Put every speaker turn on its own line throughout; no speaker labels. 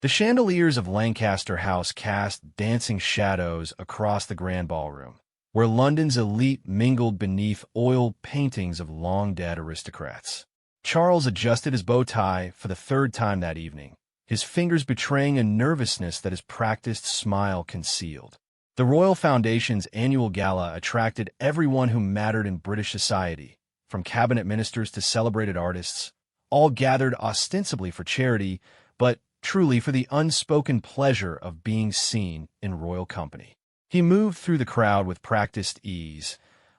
The chandeliers of Lancaster House cast dancing shadows across the grand ballroom, where London's elite mingled beneath oil paintings of long-dead aristocrats. Charles adjusted his bow tie for the third time that evening, his fingers betraying a nervousness that his practiced smile concealed. The Royal Foundation's annual gala attracted everyone who mattered in British society, from cabinet ministers to celebrated artists, all gathered ostensibly for charity, but truly for the unspoken pleasure of being seen in royal company. He moved through the crowd with practiced ease,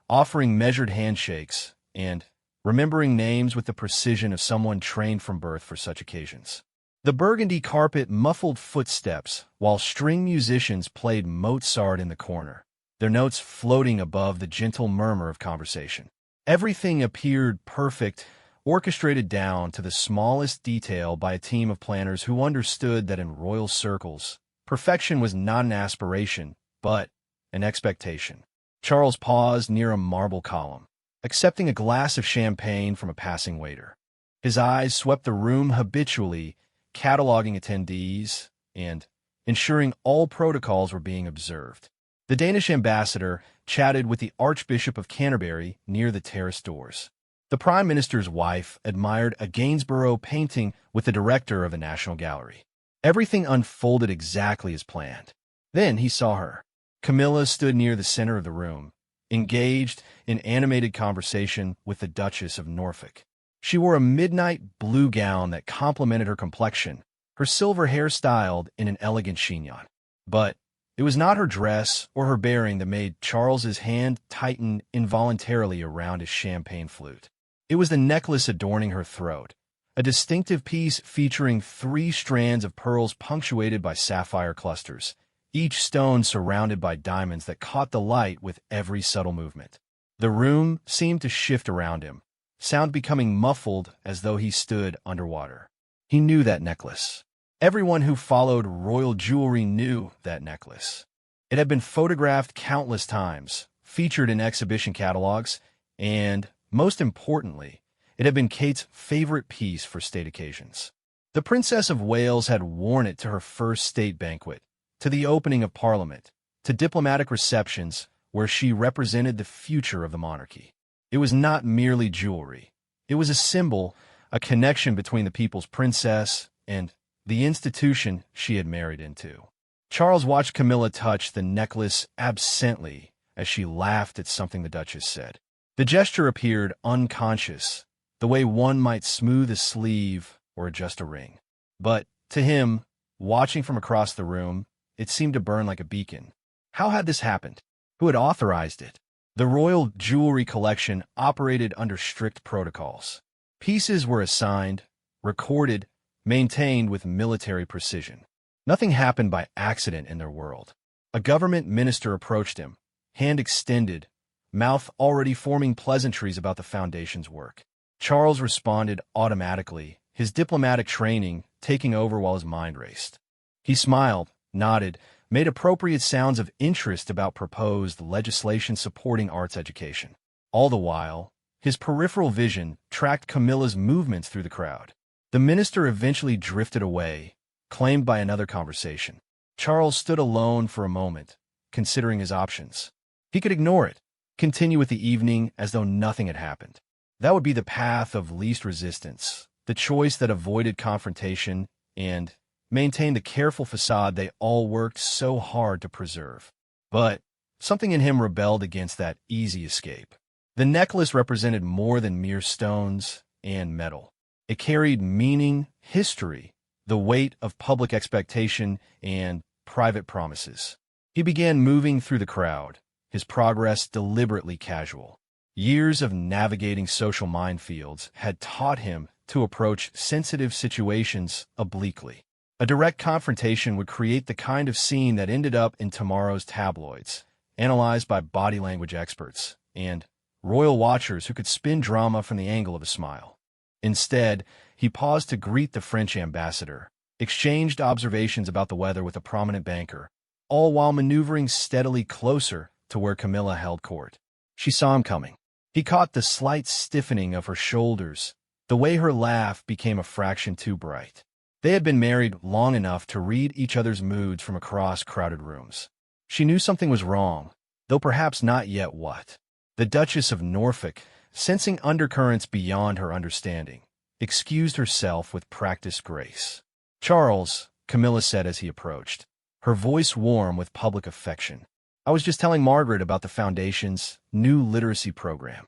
offering measured handshakes and remembering names with the precision of someone trained from birth for such occasions. The burgundy carpet muffled footsteps while string musicians played Mozart in the corner, their notes floating above the gentle murmur of conversation. Everything appeared perfect, orchestrated down to the smallest detail by a team of planners who understood that in royal circles, perfection was not an aspiration, but an expectation. Charles paused near a marble column, accepting a glass of champagne from a passing waiter. His eyes swept the room habitually, cataloging attendees and ensuring all protocols were being observed. The Danish ambassador chatted with the Archbishop of Canterbury near the terrace doors. The Prime Minister's wife admired a Gainsborough painting with the director of the National Gallery. Everything unfolded exactly as planned. Then he saw her. Camilla stood near the center of the room, engaged in animated conversation with the Duchess of Norfolk. She wore a midnight blue gown that complemented her complexion, her silver hair styled in an elegant chignon. But it was not her dress or her bearing that made Charles's hand tighten involuntarily around his champagne flute. It was the necklace adorning her throat, a distinctive piece featuring 3 strands of pearls punctuated by sapphire clusters, each stone surrounded by diamonds that caught the light with every subtle movement. The room seemed to shift around him, sound becoming muffled as though he stood underwater. He knew that necklace. Everyone who followed royal jewelry knew that necklace. It had been photographed countless times, featured in exhibition catalogs, and, most importantly, it had been Kate's favorite piece for state occasions. The Princess of Wales had worn it to her first state banquet, to the opening of Parliament, to diplomatic receptions where she represented the future of the monarchy. It was not merely jewelry. It was a symbol, a connection between the people's princess and the institution she had married into. Charles watched Camilla touch the necklace absently as she laughed at something the Duchess said. The gesture appeared unconscious, the way one might smooth a sleeve or adjust a ring. But to him, watching from across the room, it seemed to burn like a beacon. How had this happened? Who had authorized it? The royal jewelry collection operated under strict protocols. Pieces were assigned, recorded, maintained with military precision. Nothing happened by accident in their world. A government minister approached him, hand extended, mouth already forming pleasantries about the Foundation's work. Charles responded automatically, his diplomatic training taking over while his mind raced. He smiled, nodded, made appropriate sounds of interest about proposed legislation supporting arts education. All the while, his peripheral vision tracked Camilla's movements through the crowd. The minister eventually drifted away, claimed by another conversation. Charles stood alone for a moment, considering his options. He could ignore it, continue with the evening as though nothing had happened. That would be the path of least resistance, the choice that avoided confrontation and maintained the careful facade they all worked so hard to preserve. But something in him rebelled against that easy escape. The necklace represented more than mere stones and metal. It carried meaning, history, the weight of public expectation, and private promises. He began moving through the crowd, his progress deliberately casual. Years of navigating social minefields had taught him to approach sensitive situations obliquely. A direct confrontation would create the kind of scene that ended up in tomorrow's tabloids, analyzed by body language experts and royal watchers who could spin drama from the angle of a smile. Instead, he paused to greet the French ambassador, exchanged observations about the weather with a prominent banker, all while maneuvering steadily closer to where Camilla held court. She saw him coming. He caught the slight stiffening of her shoulders, the way her laugh became a fraction too bright. They had been married long enough to read each other's moods from across crowded rooms. She knew something was wrong, though perhaps not yet what. The Duchess of Norfolk, sensing undercurrents beyond her understanding, excused herself with practiced grace. "Charles," Camilla said as he approached, her voice warm with public affection, "I was just telling Margaret about the Foundation's new literacy program."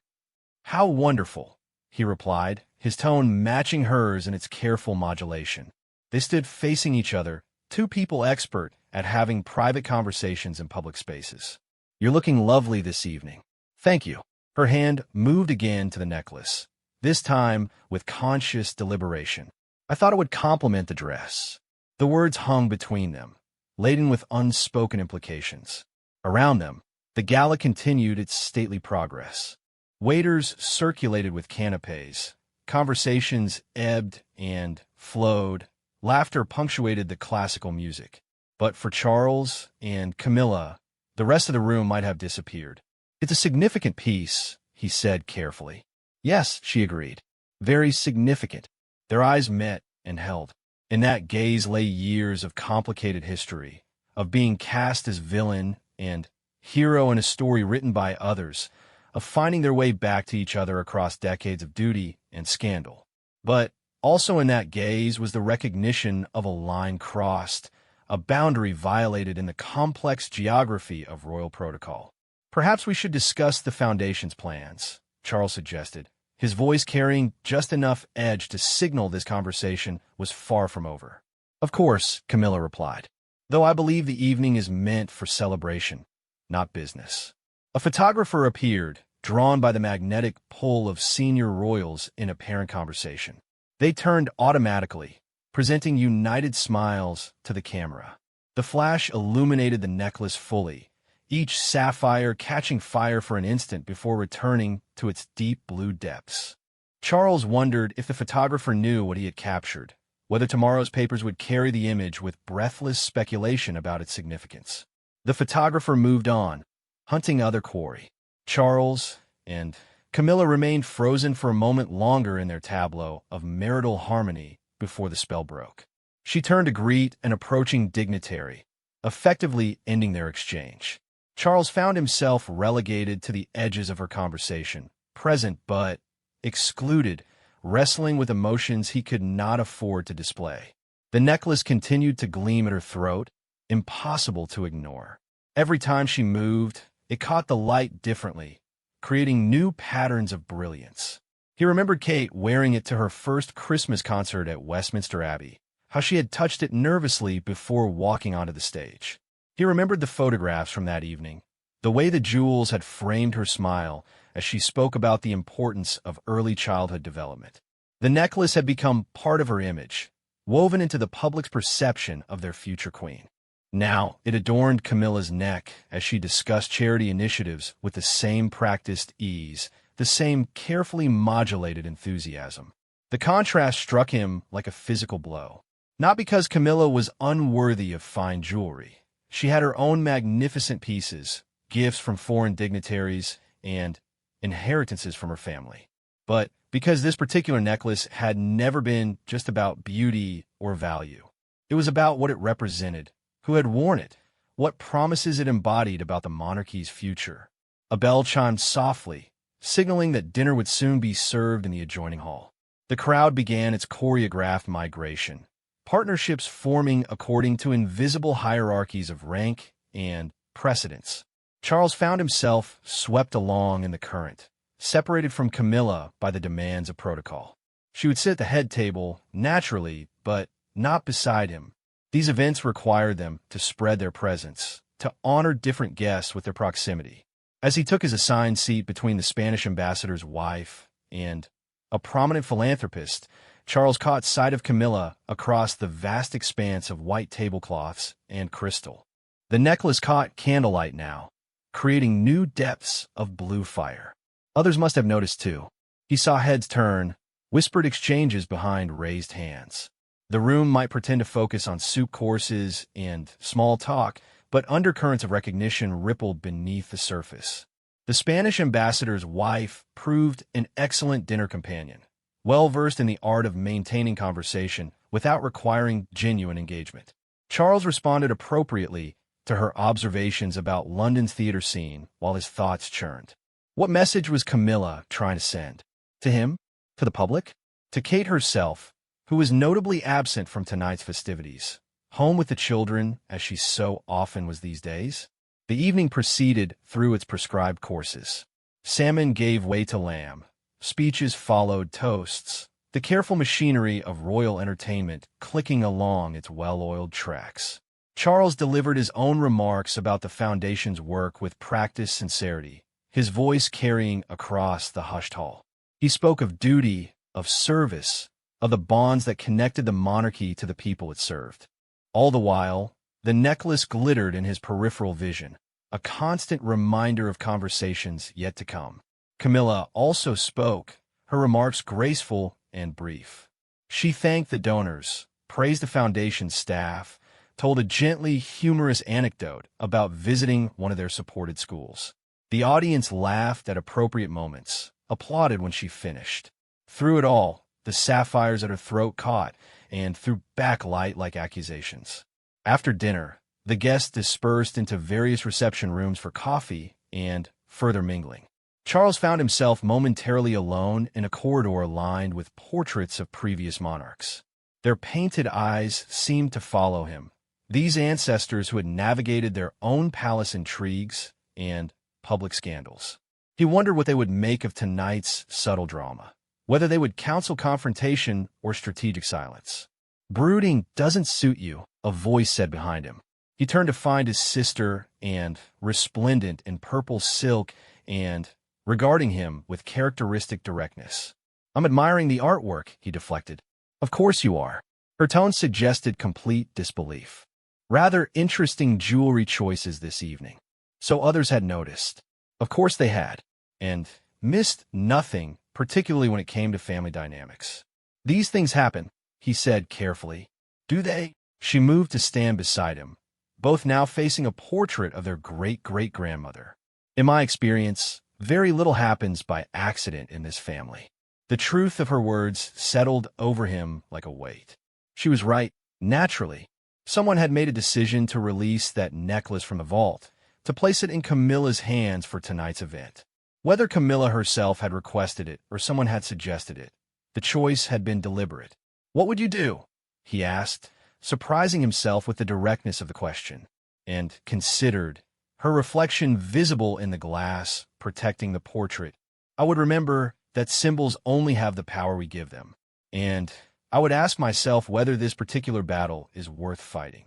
"How wonderful," he replied, his tone matching hers in its careful modulation. They stood facing each other, two people expert at having private conversations in public spaces. "You're looking lovely this evening." "Thank you." Her hand moved again to the necklace, this time with conscious deliberation. "I thought it would complement the dress." The words hung between them, laden with unspoken implications. Around them, the gala continued its stately progress. Waiters circulated with canapes. Conversations ebbed and flowed. Laughter punctuated the classical music. But for Charles and Camilla, the rest of the room might have disappeared. "It's a significant piece," he said carefully. "Yes," she agreed. "Very significant." Their eyes met and held. In that gaze lay years of complicated history, of being cast as villain and hero in a story written by others, of finding their way back to each other across decades of duty and scandal. But also in that gaze was the recognition of a line crossed, a boundary violated in the complex geography of royal protocol. "Perhaps we should discuss the Foundation's plans," Charles suggested, his voice carrying just enough edge to signal this conversation was far from over. "Of course," Camilla replied, "though I believe the evening is meant for celebration, not business." A photographer appeared, drawn by the magnetic pull of senior royals in apparent conversation. They turned automatically, presenting united smiles to the camera. The flash illuminated the necklace fully, each sapphire catching fire for an instant before returning to its deep blue depths. Charles wondered if the photographer knew what he had captured, whether tomorrow's papers would carry the image with breathless speculation about its significance. The photographer moved on, hunting other quarry. Charles and Camilla remained frozen for a moment longer in their tableau of marital harmony before the spell broke. She turned to greet an approaching dignitary, effectively ending their exchange. Charles found himself relegated to the edges of her conversation, present but excluded, wrestling with emotions he could not afford to display. The necklace continued to gleam at her throat, impossible to ignore. Every time she moved, it caught the light differently, creating new patterns of brilliance. He remembered Kate wearing it to her first Christmas concert at Westminster Abbey, how she had touched it nervously before walking onto the stage. He remembered the photographs from that evening, the way the jewels had framed her smile as she spoke about the importance of early childhood development. The necklace had become part of her image, woven into the public's perception of their future queen. Now, it adorned Camilla's neck as she discussed charity initiatives with the same practiced ease, the same carefully modulated enthusiasm. The contrast struck him like a physical blow. Not because Camilla was unworthy of fine jewelry. She had her own magnificent pieces, gifts from foreign dignitaries, and inheritances from her family. But because this particular necklace had never been just about beauty or value. It was about what it represented, who had worn it, what promises it embodied about the monarchy's future. A bell chimed softly, signaling that dinner would soon be served in the adjoining hall. The crowd began its choreographed migration, partnerships forming according to invisible hierarchies of rank and precedence. Charles found himself swept along in the current, separated from Camilla by the demands of protocol. She would sit at the head table, naturally, but not beside him. These events required them to spread their presence, to honor different guests with their proximity. As he took his assigned seat between the Spanish ambassador's wife and a prominent philanthropist, Charles caught sight of Camilla across the vast expanse of white tablecloths and crystal. The necklace caught candlelight now, creating new depths of blue fire. Others must have noticed too. He saw heads turn, whispered exchanges behind raised hands. The room might pretend to focus on soup courses and small talk, but undercurrents of recognition rippled beneath the surface. The Spanish ambassador's wife proved an excellent dinner companion, well-versed in the art of maintaining conversation without requiring genuine engagement. Charles responded appropriately to her observations about London's theater scene while his thoughts churned. What message was Camilla trying to send? To him? To the public? To Kate herself, who was notably absent from tonight's festivities, home with the children as she so often was these days? The evening proceeded through its prescribed courses. Salmon gave way to lamb. Speeches followed toasts, the careful machinery of royal entertainment clicking along its well-oiled tracks. Charles delivered his own remarks about the Foundation's work with practiced sincerity, his voice carrying across the hushed hall. He spoke of duty, of service, of the bonds that connected the monarchy to the people it served. All the while, the necklace glittered in his peripheral vision, a constant reminder of conversations yet to come. Camilla also spoke, her remarks graceful and brief. She thanked the donors, praised the Foundation's staff, told a gently humorous anecdote about visiting one of their supported schools. The audience laughed at appropriate moments, applauded when she finished. Through it all, the sapphires at her throat caught and threw back light-like accusations. After dinner, the guests dispersed into various reception rooms for coffee and further mingling. Charles found himself momentarily alone in a corridor lined with portraits of previous monarchs. Their painted eyes seemed to follow him, these ancestors who had navigated their own palace intrigues and public scandals. He wondered what they would make of tonight's subtle drama, whether they would counsel confrontation or strategic silence. "Brooding doesn't suit you," a voice said behind him. He turned to find his sister, and resplendent in purple silk, and regarding him with characteristic directness. "I'm admiring the artwork," he deflected. "Of course you are." Her tone suggested complete disbelief. "Rather interesting jewelry choices this evening." So others had noticed. Of course they had, and missed nothing, particularly when it came to family dynamics. "These things happen," he said carefully. "Do they?" She moved to stand beside him, both now facing a portrait of their great-great-grandmother. "In my experience, very little happens by accident in this family." The truth of her words settled over him like a weight. She was right. Naturally, someone had made a decision to release that necklace from the vault, to place it in Camilla's hands for tonight's event. Whether Camilla herself had requested it or someone had suggested it, the choice had been deliberate. "What would you do?" he asked, surprising himself with the directness of the question, and considered, her reflection visible in the glass protecting the portrait. "I would remember that symbols only have the power we give them, and I would ask myself whether this particular battle is worth fighting."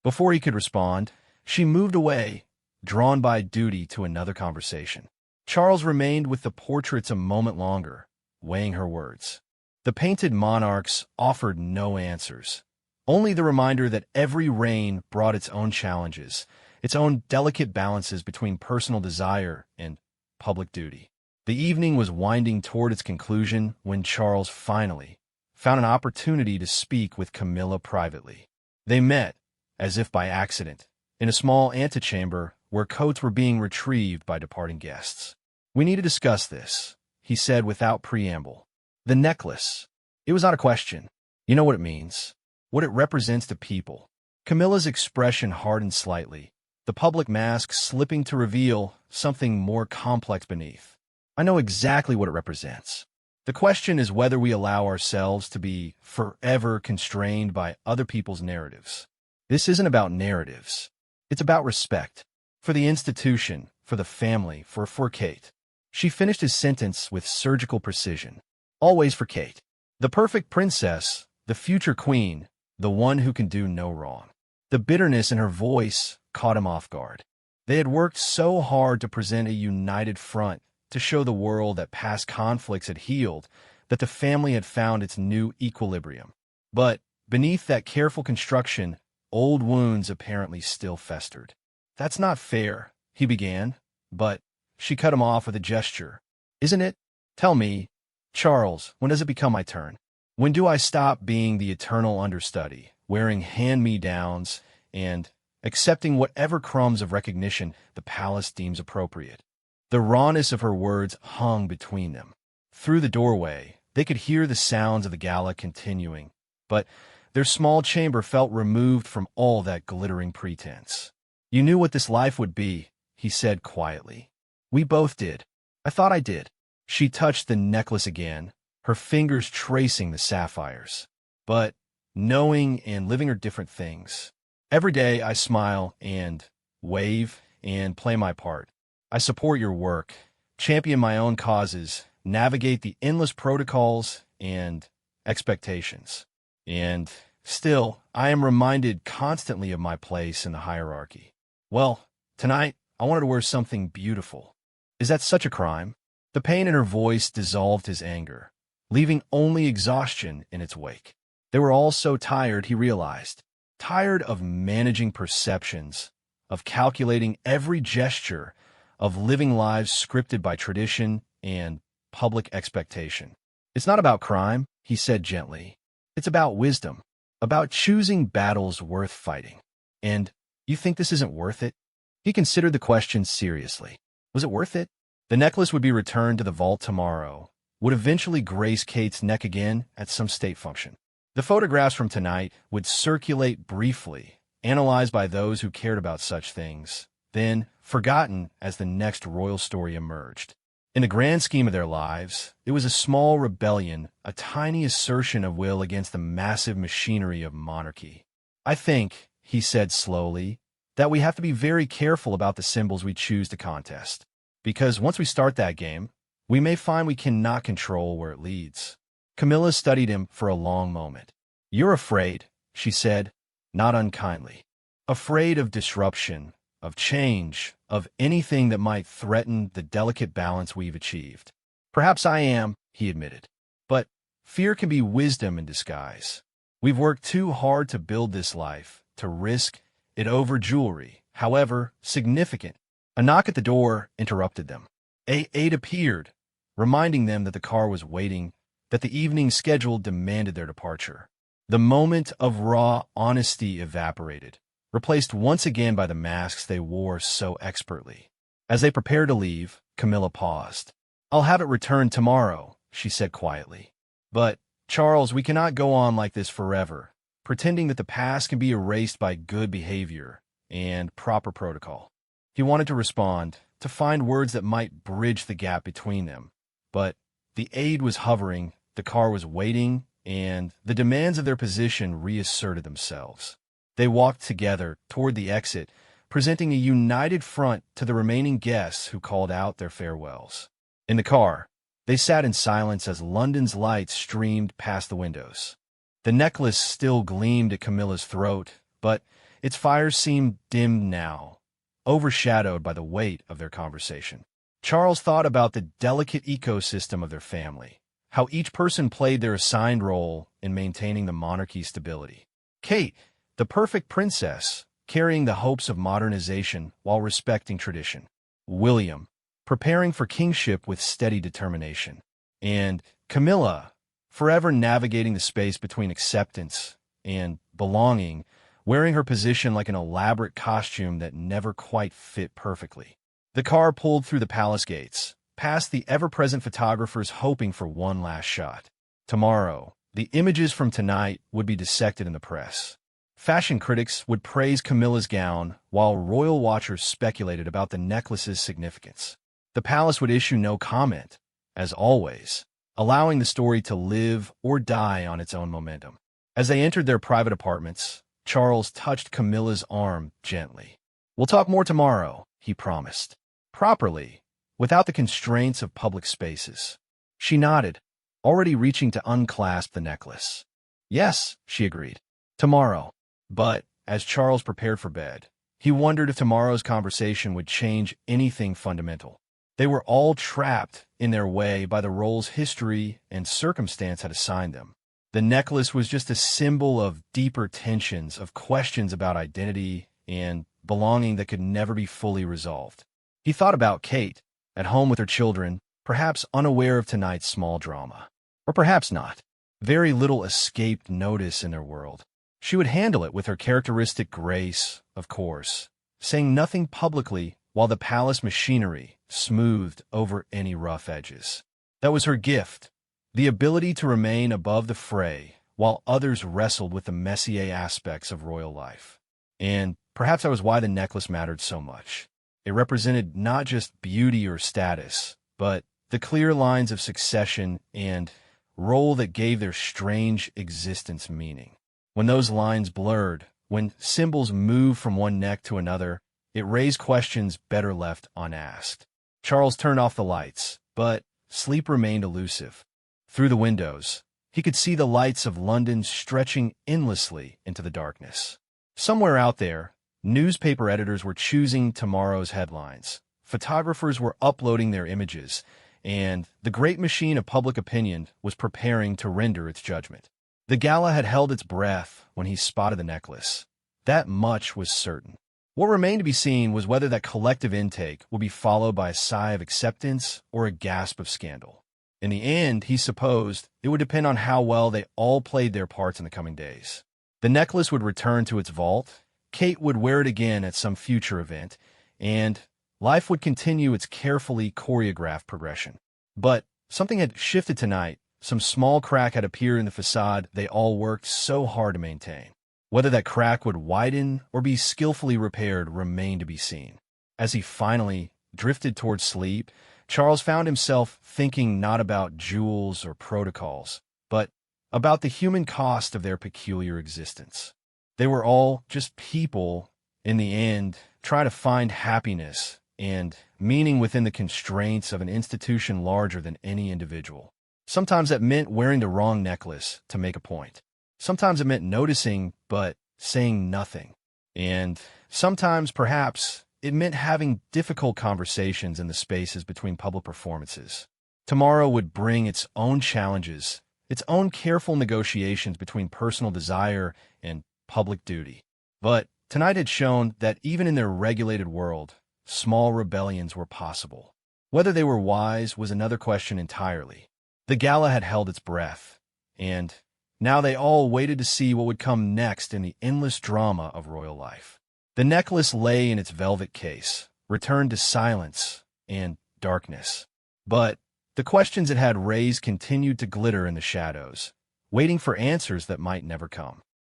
Before he could respond, she moved away, drawn by duty to another conversation. Charles remained with the portraits a moment longer, weighing her words. The painted monarchs offered no answers, only the reminder that every reign brought its own challenges, its own delicate balances between personal desire and public duty. The evening was winding toward its conclusion when Charles finally found an opportunity to speak with Camilla privately. They met, as if by accident, in a small antechamber where coats were being retrieved by departing guests. "We need to discuss this," he said without preamble. "The necklace. It was not a question. You know what it means, what it represents to people." Camilla's expression hardened slightly, the public mask slipping to reveal something more complex beneath. "I know exactly what it represents. The question is whether we allow ourselves to be forever constrained by other people's narratives. This isn't about narratives. It's about respect. For the institution, for the family, for Kate." She finished his sentence with surgical precision. "Always for Kate. The perfect princess, the future queen, the one who can do no wrong." The bitterness in her voice caught him off guard. They had worked so hard to present a united front, to show the world that past conflicts had healed, that the family had found its new equilibrium. But beneath that careful construction, old wounds apparently still festered. "That's not fair," he began, but she cut him off with a gesture. "Isn't it? Tell me, Charles, when does it become my turn? When do I stop being the eternal understudy, wearing hand-me-downs and accepting whatever crumbs of recognition the palace deems appropriate?" The rawness of her words hung between them. Through the doorway, they could hear the sounds of the gala continuing, but their small chamber felt removed from all that glittering pretense. "You knew what this life would be," he said quietly. "We both did. I thought I did." She touched the necklace again, her fingers tracing the sapphires. "But knowing and living are different things. Every day I smile and wave and play my part. I support your work, champion my own causes, navigate the endless protocols and expectations. And still, I am reminded constantly of my place in the hierarchy. Well, tonight, I wanted to wear something beautiful. Is that such a crime?" The pain in her voice dissolved his anger, leaving only exhaustion in its wake. They were all so tired, he realized. Tired of managing perceptions, of calculating every gesture, of living lives scripted by tradition and public expectation. "It's not about crime," he said gently. "It's about wisdom, about choosing battles worth fighting. And you think this isn't worth it?" He considered the question seriously. Was it worth it? The necklace would be returned to the vault tomorrow, would eventually grace Kate's neck again at some state function. The photographs from tonight would circulate briefly, analyzed by those who cared about such things, then forgotten as the next royal story emerged. In the grand scheme of their lives, it was a small rebellion, a tiny assertion of will against the massive machinery of monarchy. "I think," he said slowly, "that we have to be very careful about the symbols we choose to contest. Because once we start that game, we may find we cannot control where it leads." Camilla studied him for a long moment. "You're afraid," she said, not unkindly. "Afraid of disruption, of change, of anything that might threaten the delicate balance we've achieved." "Perhaps I am," he admitted. "But fear can be wisdom in disguise. We've worked too hard to build this life, to risk it over jewelry, however significant." A knock at the door interrupted them. Aide appeared, reminding them that the car was waiting, that the evening schedule demanded their departure. The moment of raw honesty evaporated, replaced once again by the masks they wore so expertly. As they prepared to leave, Camilla paused. "I'll have it returned tomorrow," she said quietly. "But, Charles, we cannot go on like this forever, pretending that the past can be erased by good behavior and proper protocol." He wanted to respond, to find words that might bridge the gap between them. But the aide was hovering, the car was waiting, and the demands of their position reasserted themselves. They walked together toward the exit, presenting a united front to the remaining guests who called out their farewells. In the car, they sat in silence as London's lights streamed past the windows. The necklace still gleamed at Camilla's throat, but its fires seemed dimmed now, overshadowed by the weight of their conversation. Charles thought about the delicate ecosystem of their family, how each person played their assigned role in maintaining the monarchy's stability. Kate, the perfect princess, carrying the hopes of modernization while respecting tradition. William, preparing for kingship with steady determination. And Camilla, forever navigating the space between acceptance and belonging, wearing her position like an elaborate costume that never quite fit perfectly. The car pulled through the palace gates, past the ever-present photographers hoping for one last shot. Tomorrow, the images from tonight would be dissected in the press. Fashion critics would praise Camilla's gown, while royal watchers speculated about the necklace's significance. The palace would issue no comment, as always, allowing the story to live or die on its own momentum. As they entered their private apartments, Charles touched Camilla's arm gently. "We'll talk more tomorrow," he promised. "Properly, without the constraints of public spaces." She nodded, already reaching to unclasp the necklace. "Yes," she agreed. "Tomorrow." But, as Charles prepared for bed, he wondered if tomorrow's conversation would change anything fundamental. They were all trapped in their way by the roles history and circumstance had assigned them. The necklace was just a symbol of deeper tensions, of questions about identity and belonging that could never be fully resolved. He thought about Kate, at home with her children, perhaps unaware of tonight's small drama. Or perhaps not. Very little escaped notice in their world. She would handle it with her characteristic grace, of course, saying nothing publicly while the palace machinery smoothed over any rough edges. That was her gift, the ability to remain above the fray while others wrestled with the messier aspects of royal life. And perhaps that was why the necklace mattered so much. It represented not just beauty or status, but the clear lines of succession and role that gave their strange existence meaning. When those lines blurred, when symbols moved from one neck to another, it raised questions better left unasked. Charles turned off the lights, but sleep remained elusive. Through the windows, he could see the lights of London stretching endlessly into the darkness. Somewhere out there, newspaper editors were choosing tomorrow's headlines. Photographers were uploading their images, and the great machine of public opinion was preparing to render its judgment. The Gala had held its breath when he spotted the necklace. That much was certain. What remained to be seen was whether that collective intake would be followed by a sigh of acceptance or a gasp of scandal. In the end, he supposed, it would depend on how well they all played their parts in the coming days. The necklace would return to its vault, Kate would wear it again at some future event, and life would continue its carefully choreographed progression. But something had shifted tonight. Some small crack had appeared in the facade they all worked so hard to maintain. Whether that crack would widen or be skillfully repaired remained to be seen. As he finally drifted towards sleep, Charles found himself thinking not about jewels or protocols, but about the human cost of their peculiar existence. They were all just people, in the end, trying to find happiness and meaning within the constraints of an institution larger than any individual. Sometimes that meant wearing the wrong necklace to make a point. Sometimes it meant noticing but saying nothing. And sometimes, perhaps, it meant having difficult conversations in the spaces between public performances. Tomorrow would bring its own challenges, its own careful negotiations between personal desire and public duty. But tonight had shown that even in their regulated world, small rebellions were possible. Whether they were wise was another question entirely. The Gala had held its breath, and now they all waited to see what would come next in the endless drama of royal life. The necklace lay in its velvet case, returned to silence and darkness. But the questions it had raised continued to glitter in the shadows, waiting for answers that might never come.